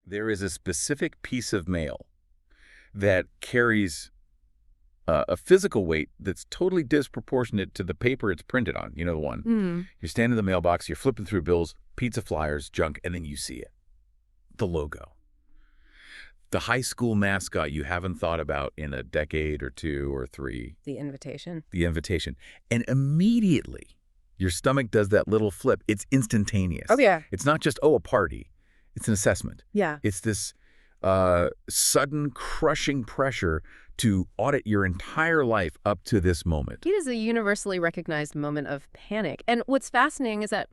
There is a specific piece of mail that carries a physical weight that's totally disproportionate to the paper it's printed on. You know the one. Mm. You're standing in the mailbox, you're flipping through bills, pizza flyers, junk, and then you see it. The logo. The high school mascot you haven't thought about in a decade or two or three. The invitation. The invitation. And immediately, your stomach does that little flip. It's instantaneous. Oh, yeah. It's not just, oh, a party. It's an assessment. Yeah. It's this sudden, crushing pressure to audit your entire life up to this moment. It is a universally recognized moment of panic. And what's fascinating is that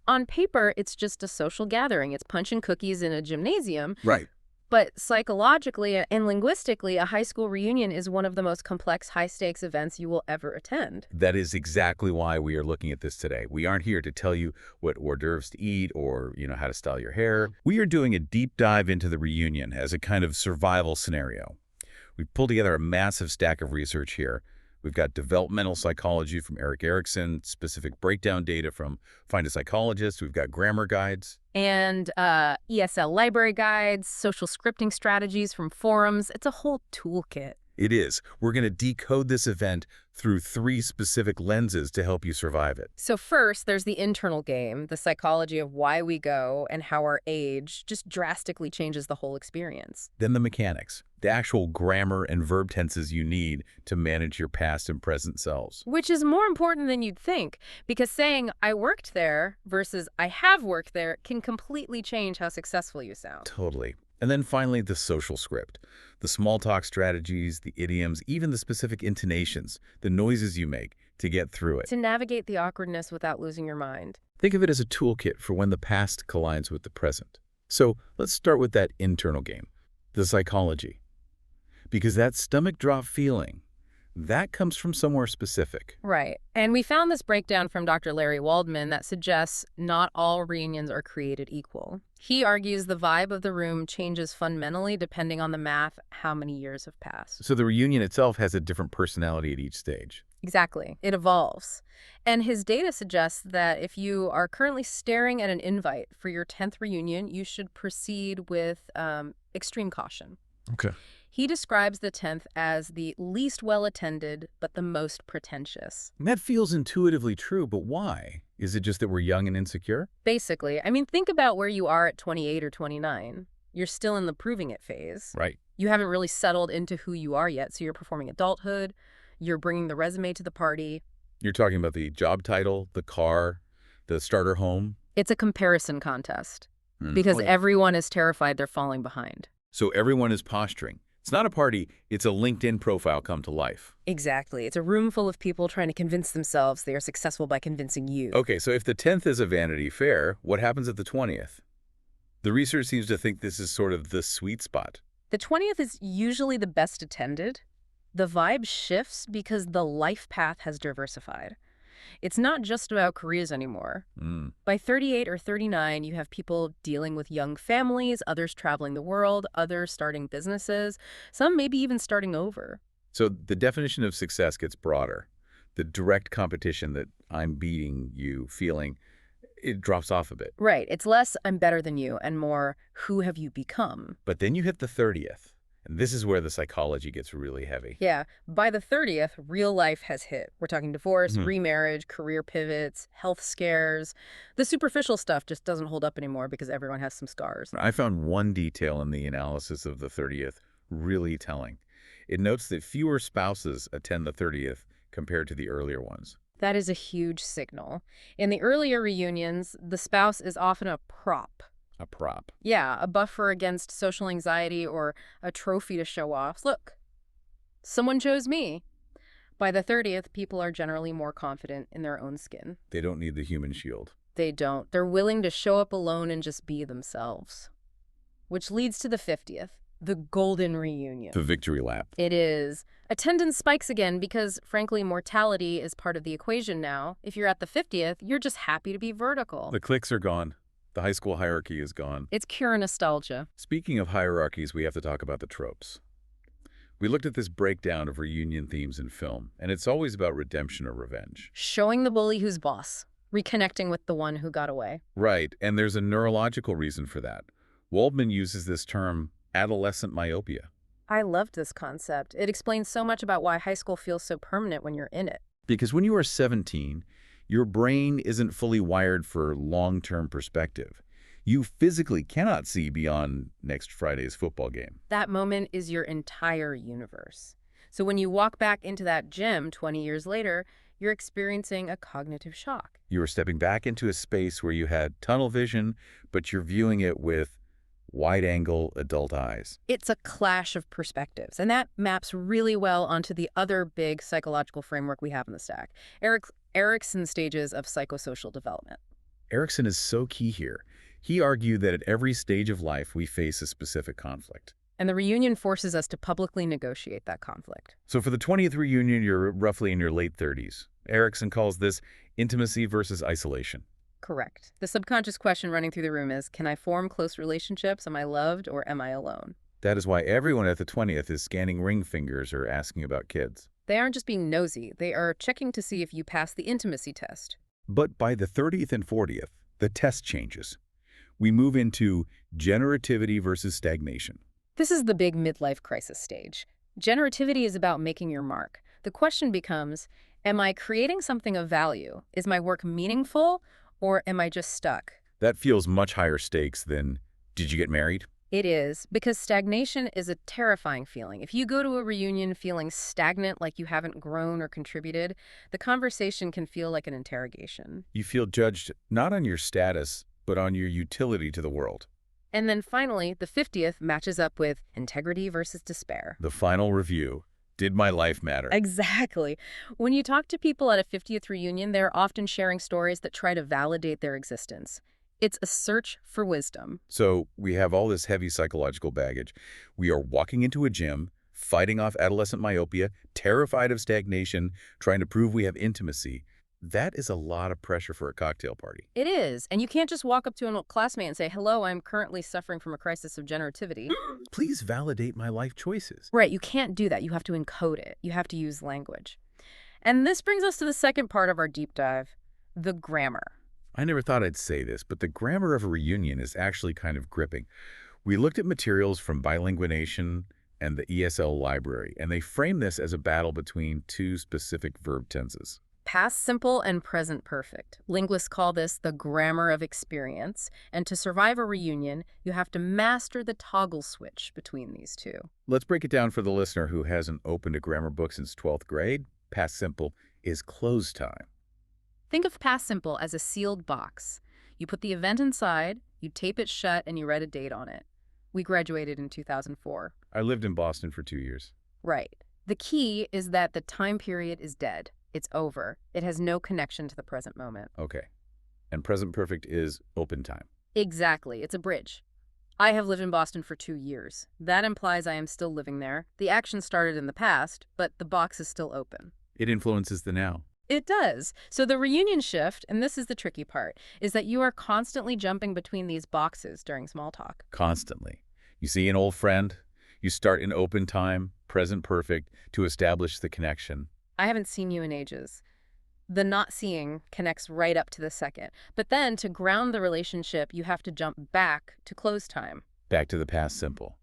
on paper, it's just a social gathering. It's punch and cookies in a gymnasium. Right. But psychologically and linguistically, a high school reunion is one of the most complex, high-stakes events you will ever attend. That is exactly why we are looking at this today. We aren't here to tell you what hors d'oeuvres to eat or, how to style your hair. We are doing a deep dive into the reunion as a kind of survival scenario. We've pulled together a massive stack of research here. We've got developmental psychology from Eric Erickson, specific breakdown data from Find a Psychologist. We've got grammar guides. And ESL library guides, social scripting strategies from forums. It's a whole toolkit. It is. We're going to decode this event through 3 specific lenses to help you survive it. So first, there's the internal game, the psychology of why we go and how our age just drastically changes the whole experience. Then the mechanics, the actual grammar and verb tenses you need to manage your past and present selves. Which is more important than you'd think, because saying I worked there versus I have worked there can completely change how successful you sound. Totally. And then finally, the social script, the small talk strategies, the idioms, even the specific intonations, the noises you make to get through it. To navigate the awkwardness without losing your mind. Think of it as a toolkit for when the past collides with the present. So let's start with that internal game, the psychology. Because that stomach drop feeling, that comes from somewhere specific. Right. And we found this breakdown from Dr. Larry Waldman that suggests not all reunions are created equal. He argues the vibe of the room changes fundamentally depending on the math, how many years have passed. So the reunion itself has a different personality at each stage. Exactly. It evolves. And his data suggests that if you are currently staring at an invite for your 10th reunion, you should proceed with extreme caution. Okay. He describes the 10th as the least well-attended, but the most pretentious. That feels intuitively true, but why? Is it just that we're young and insecure? Basically, I mean, think about where you are at 28 or 29. You're still in the proving it phase. Right. You haven't really settled into who you are yet, so you're performing adulthood. You're bringing the resume to the party. You're talking about the job title, the car, the starter home? It's a comparison contest because everyone is terrified they're falling behind. So everyone is posturing. It's not a party, it's a LinkedIn profile come to life. Exactly. It's a room full of people trying to convince themselves they are successful by convincing you. Okay, so if the 10th is a Vanity Fair, what happens at the 20th? The research seems to think this is sort of the sweet spot. The 20th is usually the best attended. The vibe shifts because the life path has diversified. It's not just about careers anymore. By 38 or 39, you have people dealing with young families, others traveling the world, others starting businesses, some maybe even starting over. So the definition of success gets broader. The direct competition that I'm beating you feeling, it drops off a bit. Right. It's less I'm better than you and more who have you become. But then you hit the 30th. And this is where the psychology gets really heavy. Yeah. By the 30th, real life has hit. We're talking divorce, remarriage, career pivots, health scares. The superficial stuff just doesn't hold up anymore because everyone has some scars. I found one detail in the analysis of the 30th really telling. It notes that fewer spouses attend the 30th compared to the earlier ones. That is a huge signal. In the earlier reunions, the spouse is often a prop. A prop. Yeah, a buffer against social anxiety or a trophy to show off. Look, someone chose me. By the 30th, people are generally more confident in their own skin. They don't need the human shield. They don't. They're willing to show up alone and just be themselves. Which leads to the 50th, the golden reunion. The victory lap. It is. Attendance spikes again because, frankly, mortality is part of the equation now. If you're at the 50th, you're just happy to be vertical. The cliques are gone. The high school hierarchy is gone. It's pure nostalgia. Speaking of hierarchies, we have to talk about the tropes. We looked at this breakdown of reunion themes in film, and it's always about redemption or revenge. Showing the bully who's boss. Reconnecting with the one who got away. Right, and there's a neurological reason for that. Waldman uses this term adolescent myopia I loved this concept. It explains so much about why high school feels so permanent when you're in it. because when you are 17, your brain isn't fully wired for long-term perspective. You physically cannot see beyond next Friday's football game. That moment is your entire universe. So when you walk back into that gym 20 years later, you're experiencing a cognitive shock. You are stepping back into a space where you had tunnel vision, but you're viewing it with wide-angle adult eyes. It's a clash of perspectives, and that maps really well onto the other big psychological framework we have in the stack, Erickson's stages of psychosocial development. Erickson is so key here. He argued that at every stage of life, we face a specific conflict. And the reunion forces us to publicly negotiate that conflict. So for the 20th reunion, you're roughly in your late 30s. Erickson calls this intimacy versus isolation. Correct. The subconscious question running through the room is, can I form close relationships? Am I loved or am I alone? That is why everyone at the 20th is scanning ring fingers or asking about kids. They aren't just being nosy. They are checking to see if you pass the intimacy test. But by the 30th and 40th, the test changes. We move into generativity versus stagnation. This is the big midlife crisis stage. Generativity is about making your mark. The question becomes, am I creating something of value? Is my work meaningful, or am I just stuck? That feels much higher stakes than, did you get married? It is, because stagnation is a terrifying feeling. If you go to a reunion feeling stagnant, like you haven't grown or contributed, the conversation can feel like an interrogation. You feel judged not on your status, but on your utility to the world. And then finally, the 50th matches up with integrity versus despair. The final review. Did my life matter? Exactly. When you talk to people at a 50th reunion, they're often sharing stories that try to validate their existence. It's a search for wisdom. So we have all this heavy psychological baggage. We are walking into a gym, fighting off adolescent myopia, terrified of stagnation, trying to prove we have intimacy. That is a lot of pressure for a cocktail party. It is. And you can't just walk up to an old classmate and say, hello, I'm currently suffering from a crisis of generativity. Please validate my life choices. Right, you can't do that. You have to encode it. You have to use language. And this brings us to the second part of our deep dive, the grammar. I never thought I'd say this, but the grammar of a reunion is actually kind of gripping. We looked at materials from Bilinguation and the ESL library, and they frame this as a battle between two specific verb tenses. Past simple and present perfect. Linguists call this the grammar of experience, and to survive a reunion, you have to master the toggle switch between these two. Let's break it down for the listener who hasn't opened a grammar book since 12th grade. Past simple is close time. Think of past simple as a sealed box. You put the event inside, you tape it shut, and you write a date on it. We graduated in 2004. I lived in Boston for 2 years. Right. The key is that the time period is dead. It's over. It has no connection to the present moment. Okay. And present perfect is open time. Exactly. It's a bridge. I have lived in Boston for 2 years. That implies I am still living there. The action started in the past, but the box is still open. It influences the now. It does. So the reunion shift, and this is the tricky part, is that you are constantly jumping between these boxes during small talk. Constantly. You see an old friend, you start in open time, present perfect, to establish the connection. I haven't seen you in ages. The not seeing connects right up to the second. But then to ground the relationship, you have to jump back to close time. Back to the past simple.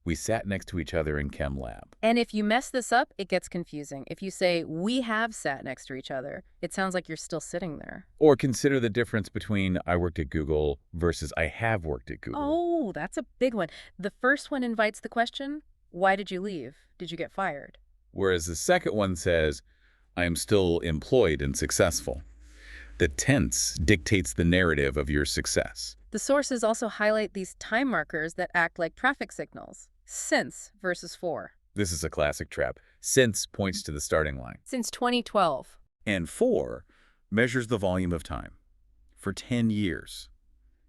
We sat next to each other in chem lab. And if you mess this up, it gets confusing. If you say, we have sat next to each other, it sounds like you're still sitting there. Or consider the difference between I worked at Google versus I have worked at Google. Oh, that's a big one. The first one invites the question, why did you leave? Did you get fired? Whereas the second one says, I am still employed and successful. The tense dictates the narrative of your success. The sources also highlight these time markers that act like traffic signals. Since versus for. This is a classic trap. Since points to the starting line. Since 2012. And for measures the volume of time. For 10 years.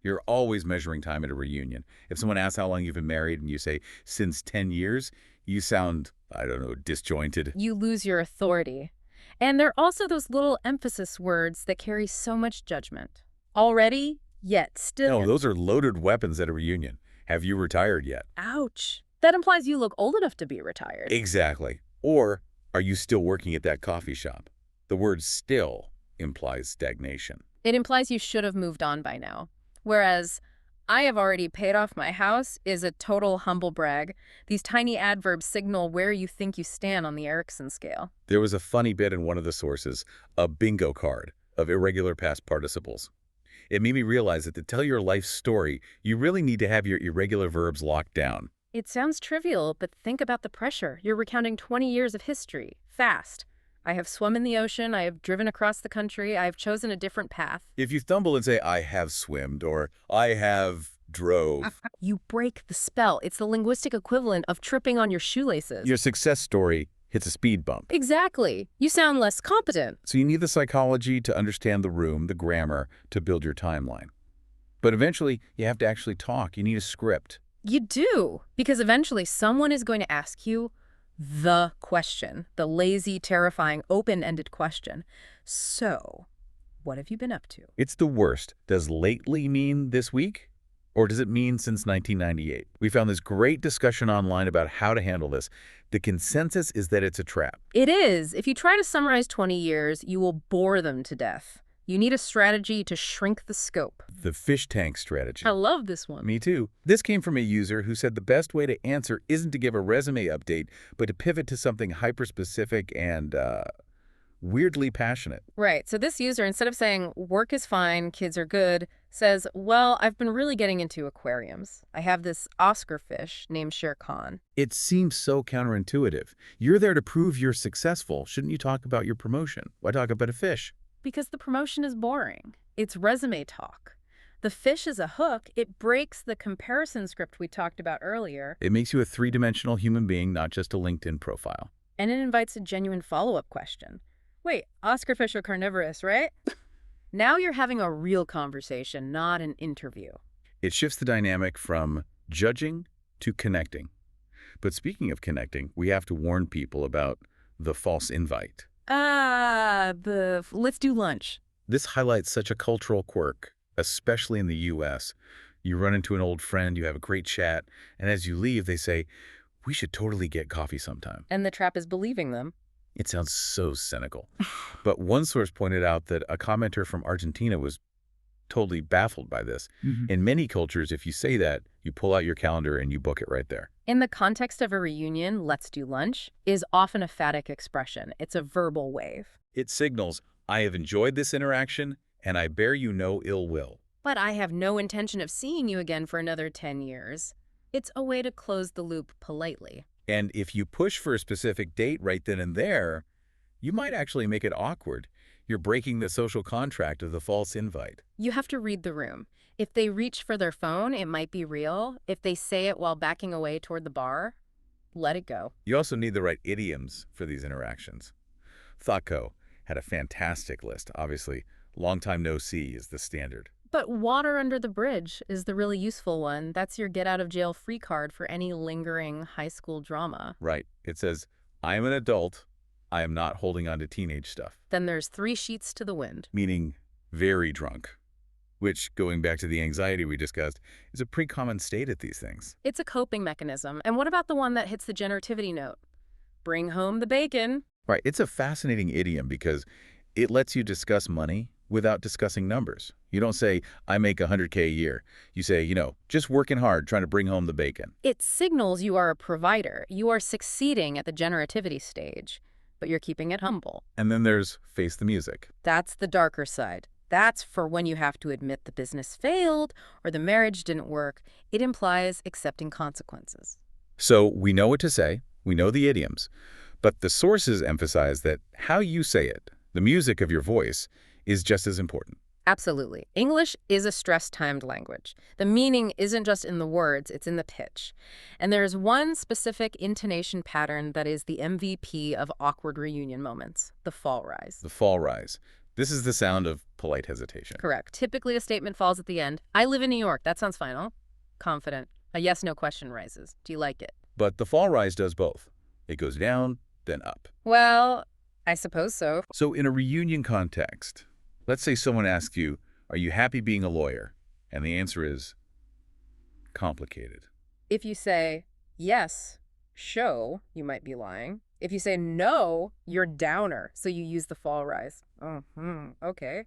You're always measuring time at a reunion. If someone asks how long you've been married and you say, since 10 years, you sound, I don't know, disjointed. You lose your authority. And there are also those little emphasis words that carry so much judgment. Already, yet, still. No, those are loaded weapons at a reunion. Have you retired yet? Ouch. That implies you look old enough to be retired. Exactly. Or are you still working at that coffee shop? The word still implies stagnation. It implies you should have moved on by now. Whereas, I have already paid off my house is a total humble brag. These tiny adverbs signal where you think you stand on the Erickson scale. There was a funny bit in one of the sources, a bingo card of irregular past participles. It made me realize that to tell your life story, you really need to have your irregular verbs locked down. It sounds trivial, but think about the pressure. You're recounting 20 years of history. Fast. I have swum in the ocean. I have driven across the country. I have chosen a different path. If you stumble and say, I have swimmed, or I have drove, You break the spell. It's the linguistic equivalent of tripping on your shoelaces. your success story hits a speed bump. Exactly. You sound less competent. So you need the psychology to understand the room, the grammar, to build your timeline. But eventually, you have to actually talk. You need a script. You do, because eventually someone is going to ask you the question, the lazy, terrifying, open-ended question. So, what have you been up to? It's the worst. Does lately mean this week? Or does it mean since 1998? We found this great discussion online about how to handle this. The consensus is that it's a trap. It is. If you try to summarize 20 years, you will bore them to death. You need a strategy to shrink the scope. The fish tank strategy. I love this one. Me too. This came from a user who said the best way to answer isn't to give a resume update, but to pivot to something hyper-specific and weirdly passionate. Right. So this user, instead of saying, work is fine, kids are good, says, well, I've been really getting into aquariums. I have this Oscar fish named Shere Khan. It seems so counterintuitive. You're there to prove you're successful. Shouldn't you talk about your promotion? Why talk about a fish? Because the promotion is boring. It's resume talk. The fish is a hook. It breaks the comparison script we talked about earlier. It makes you a three-dimensional human being, not just a LinkedIn profile. And it invites a genuine follow-up question. Wait, Oscar fish are carnivorous, right? Now you're having a real conversation, not an interview. It shifts the dynamic from judging to connecting. But speaking of connecting, we have to warn people about the false invite. Let's do lunch. This highlights such a cultural quirk, especially in the U.S. You run into an old friend, you have a great chat, and as you leave, they say, we should totally get coffee sometime. And the trap is believing them. It sounds so cynical. But one source pointed out that a commenter from Argentina was totally baffled by this. In many cultures, if you say that, you pull out your calendar and you book it right there. In the context of a reunion, let's do lunch is often a phatic expression. It's a verbal wave. It signals, I have enjoyed this interaction, and I bear you no ill will. But I have no intention of seeing you again for another 10 years. It's a way to close the loop politely. And if you push for a specific date right then and there, you might actually make it awkward. You're breaking the social contract of the false invite. You have to read the room. If they reach for their phone, it might be real. If they say it while backing away toward the bar, let it go. You also need the right idioms for these interactions. ThoughtCo had a fantastic list. Obviously, long time no see is the standard. But water under the bridge is the really useful one. That's your get-out-of-jail-free card for any lingering high school drama. Right. It says, I am an adult. I am not holding on to teenage stuff. Then there's 3 sheets to the wind. Meaning very drunk. Which, going back to the anxiety we discussed, is a pretty common state at these things. It's a coping mechanism. And what about the one that hits the generativity note? Bring home the bacon. Right. It's a fascinating idiom because it lets you discuss money without discussing numbers. You don't say, I make 100K a year. You say, just working hard, trying to bring home the bacon. It signals you are a provider. You are succeeding at the generativity stage, but you're keeping it humble. And then there's face the music. That's the darker side. That's for when you have to admit the business failed or the marriage didn't work. It implies accepting consequences. So we know what to say. We know the idioms. But the sources emphasize that how you say it, the music of your voice, is just as important. Absolutely. English is a stress-timed language. The meaning isn't just in the words, it's in the pitch. And there's one specific intonation pattern that is the MVP of awkward reunion moments, the fall rise. The fall rise. This is the sound of polite hesitation. Correct. Typically, a statement falls at the end. I live in New York. That sounds final. Confident. A yes-no question rises. Do you like it? But the fall rise does both. It goes down, then up. Well, I suppose so. So in a reunion context, let's say someone asks you, are you happy being a lawyer? And the answer is complicated. If you say yes, show, you might be lying. If you say no, you're downer, so you use the fall rise. Oh, okay.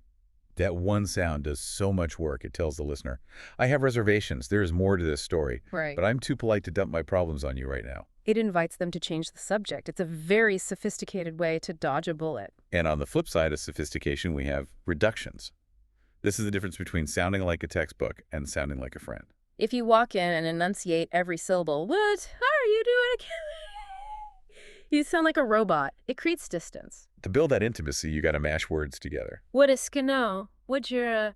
That one sound does so much work, it tells the listener. I have reservations. There is more to this story, Right. but I'm too polite to dump my problems on you right now. It invites them to change the subject. It's a very sophisticated way to dodge a bullet. And on the flip side of sophistication, we have reductions. This is the difference between sounding like a textbook and sounding like a friend. If you walk in and enunciate every syllable, what are you doing again? You sound like a robot. It creates distance. To build that intimacy, you got to mash words together. What is skano? What you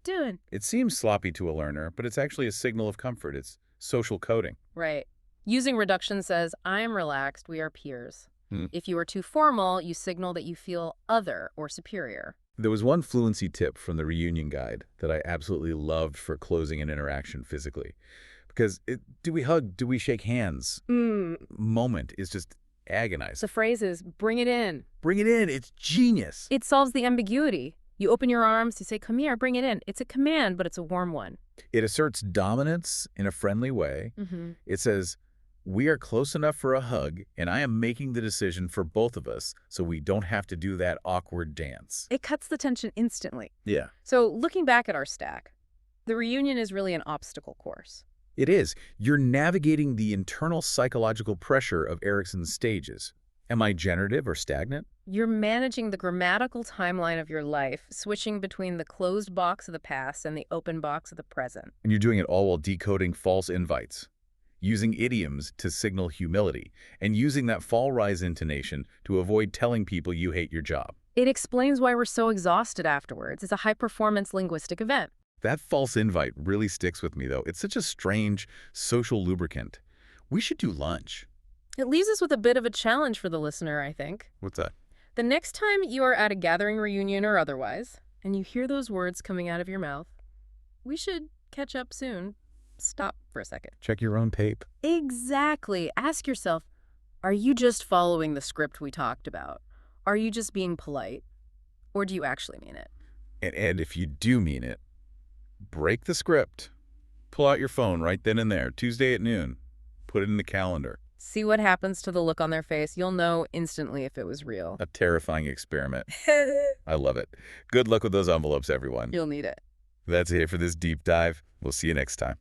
doing? It seems sloppy to a learner, but it's actually a signal of comfort. It's social coding. Right. Using reduction says, I am relaxed, we are peers. Hmm. If you are too formal, you signal that you feel other or superior. There was one fluency tip from the reunion guide that I absolutely loved for closing an interaction physically. Because do we hug, do we shake hands? Moment is just agonizing. The phrase is, bring it in. Bring it in. It's genius. It solves the ambiguity. You open your arms, you say, come here, bring it in. It's a command, but it's a warm one. It asserts dominance in a friendly way. It says, we are close enough for a hug, and I am making the decision for both of us so we don't have to do that awkward dance. It cuts the tension instantly. Yeah. So looking back at our stack, the reunion is really an obstacle course. It is. You're navigating the internal psychological pressure of Erickson's stages. Am I generative or stagnant? You're managing the grammatical timeline of your life, switching between the closed box of the past and the open box of the present. And you're doing it all while decoding false invites, using idioms to signal humility, and using that fall-rise intonation to avoid telling people you hate your job. It explains why we're so exhausted afterwards. It's a high-performance linguistic event. That false invite really sticks with me, though. It's such a strange social lubricant. We should do lunch. It leaves us with a bit of a challenge for the listener, I think. What's that? The next time you are at a gathering, reunion, or otherwise, and you hear those words coming out of your mouth, we should catch up soon. Stop for a second. Check your own tape. Exactly. Ask yourself, are you just following the script we talked about? Are you just being polite? Or do you actually mean it? And if you do mean it, break the script. Pull out your phone right then and there, Tuesday at noon. Put it in the calendar. See what happens to the look on their face. You'll know instantly if it was real. A terrifying experiment. I love it. Good luck with those envelopes, everyone. You'll need it. That's it for this deep dive. We'll see you next time.